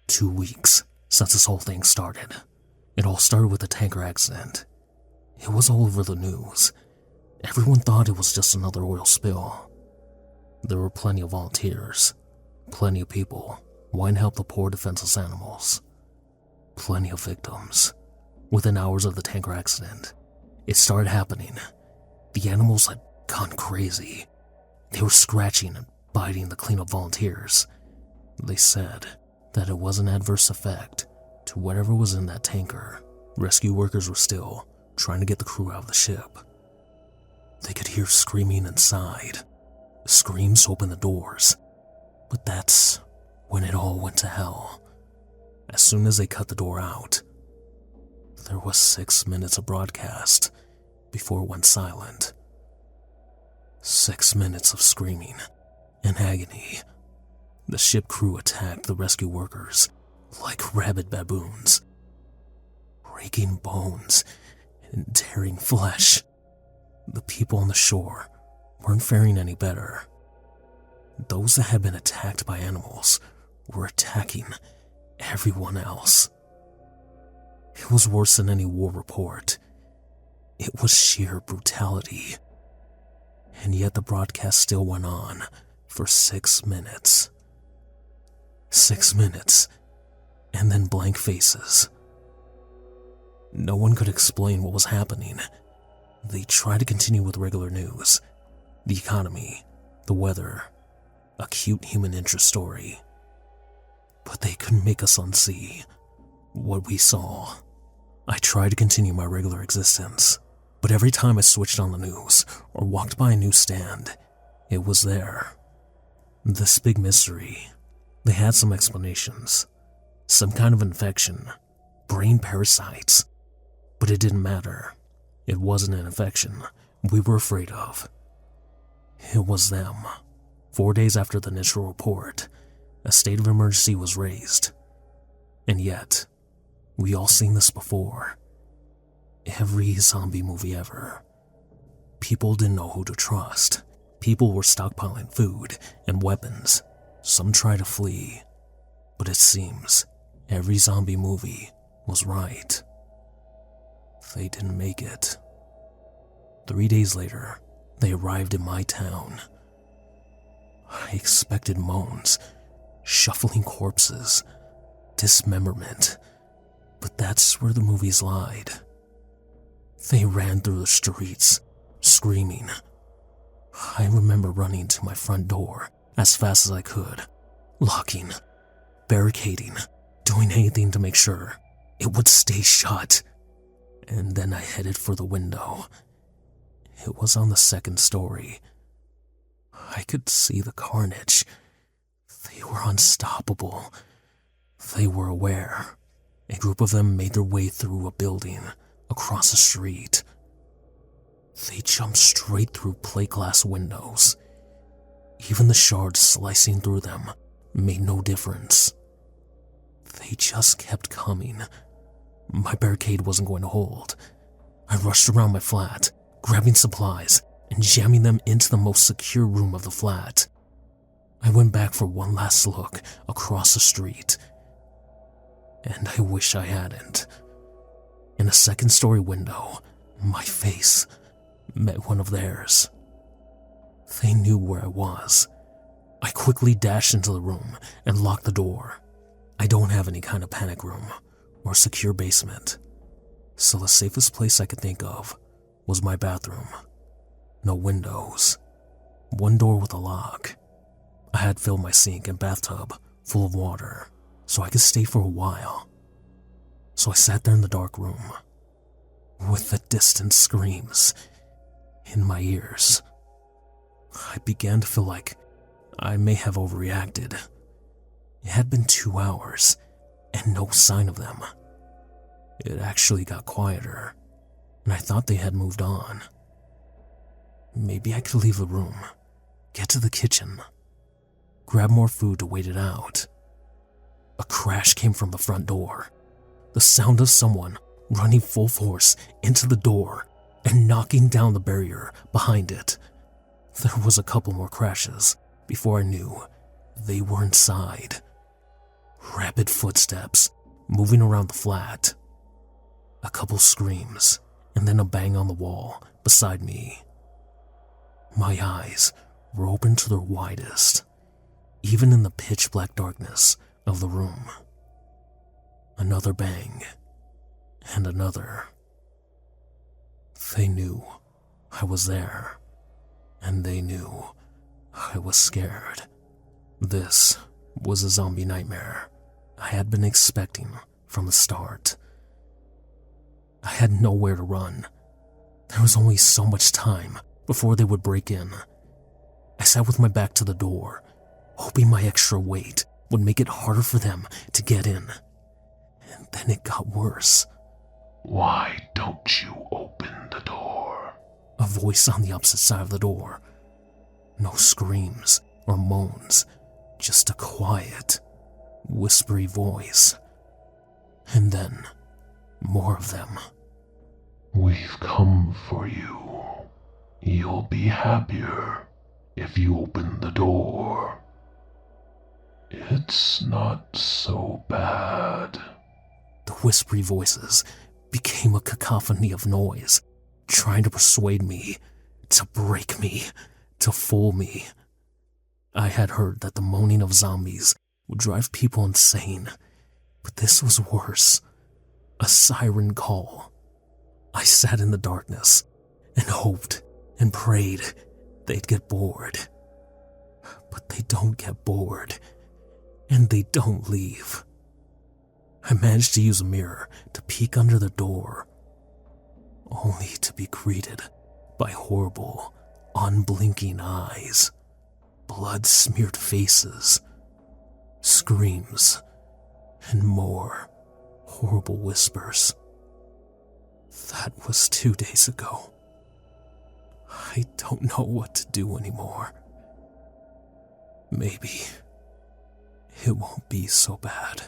2 weeks since this whole thing started. It all started with a tanker accident. It was all over the news. Everyone thought it was just another oil spill. There were plenty of volunteers, plenty of people wanting to help the poor defenseless animals, plenty of victims. Within hours of the tanker accident, it started happening. The animals had gone crazy. They were scratching and biting the cleanup volunteers. They said that it was an adverse effect to whatever was in that tanker. Rescue workers were still trying to get the crew out of the ship. They could hear screaming inside. Screams to open the doors. But that's when it all went to hell. As soon as they cut the door out, there was 6 minutes of broadcast before it went silent. 6 minutes of screaming and agony. The ship crew attacked the rescue workers like rabid baboons, breaking bones and tearing flesh. The people on the shore weren't faring any better. Those that had been attacked by animals were attacking everyone else. It was worse than any war report. It was sheer brutality. And yet the broadcast still went on for 6 minutes. 6 minutes, and then blank faces. No one could explain what was happening. They tried to continue with regular news, the economy, the weather, a cute human interest story. But they couldn't make us unsee what we saw. I tried to continue my regular existence, but every time I switched on the news or walked by a newsstand, it was there. This big mystery. They had some explanations. Some kind of infection, brain parasites. But it didn't matter. It wasn't an infection we were afraid of. It was them. 4 days after the initial report, a state of emergency was raised. And yet, we all seen this before. Every zombie movie ever. People didn't know who to trust. People were stockpiling food and weapons. Some tried to flee. But it seems every zombie movie was right. They didn't make it. 3 days later, they arrived in my town. I expected moans, shuffling corpses, dismemberment, but that's where the movies lied. They ran through the streets, screaming. I remember running to my front door as fast as I could, locking, barricading, doing anything to make sure it would stay shut. And then I headed for the window. It was on the 2nd story. I could see the carnage. They were unstoppable. They were aware. A group of them made their way through a building across the street. They jumped straight through plate glass windows. Even the shards slicing through them made no difference. They just kept coming. My barricade wasn't going to hold. I rushed around my flat, grabbing supplies and jamming them into the most secure room of the flat. I went back for one last look across the street. And I wish I hadn't. In a 2nd-story window, my face met one of theirs. They knew where I was. I quickly dashed into the room and locked the door. I don't have any kind of panic room or secure basement, so the safest place I could think of was my bathroom. No windows. One door with a lock. I had filled my sink and bathtub full of water, so I could stay for a while. So I sat there in the dark room, with the distant screams in my ears. I began to feel like I may have overreacted. It had been 2 hours, and no sign of them. It actually got quieter, and I thought they had moved on. Maybe I could leave the room, get to the kitchen, grab more food to wait it out. A crash came from the front door. The sound of someone running full force into the door and knocking down the barrier behind it. There was a couple more crashes before I knew they were inside. Rapid footsteps moving around the flat. A couple screams, and then a bang on the wall beside me. My eyes were open to their widest, even in the pitch black darkness of the room. Another bang, and another. They knew I was there, and they knew I was scared. This was a zombie nightmare I had been expecting from the start. I had nowhere to run. There was only so much time before they would break in. I sat with my back to the door, hoping my extra weight would make it harder for them to get in. And then it got worse. "Why don't you open the door?" A voice on the opposite side of the door. No screams or moans, just a quiet, whispery voice. And then, more of them. "We've come for you. You'll be happier if you open the door. It's not so bad." The whispery voices became a cacophony of noise, trying to persuade me, to break me, to fool me. I had heard that the moaning of zombies would drive people insane, but this was worse. A siren call. I sat in the darkness and hoped and prayed they'd get bored. But they don't get bored, and they don't leave. I managed to use a mirror to peek under the door, only to be greeted by horrible, unblinking eyes, blood-smeared faces, screams, and more horrible whispers. That was 2 days ago. I don't know what to do anymore. Maybe it won't be so bad.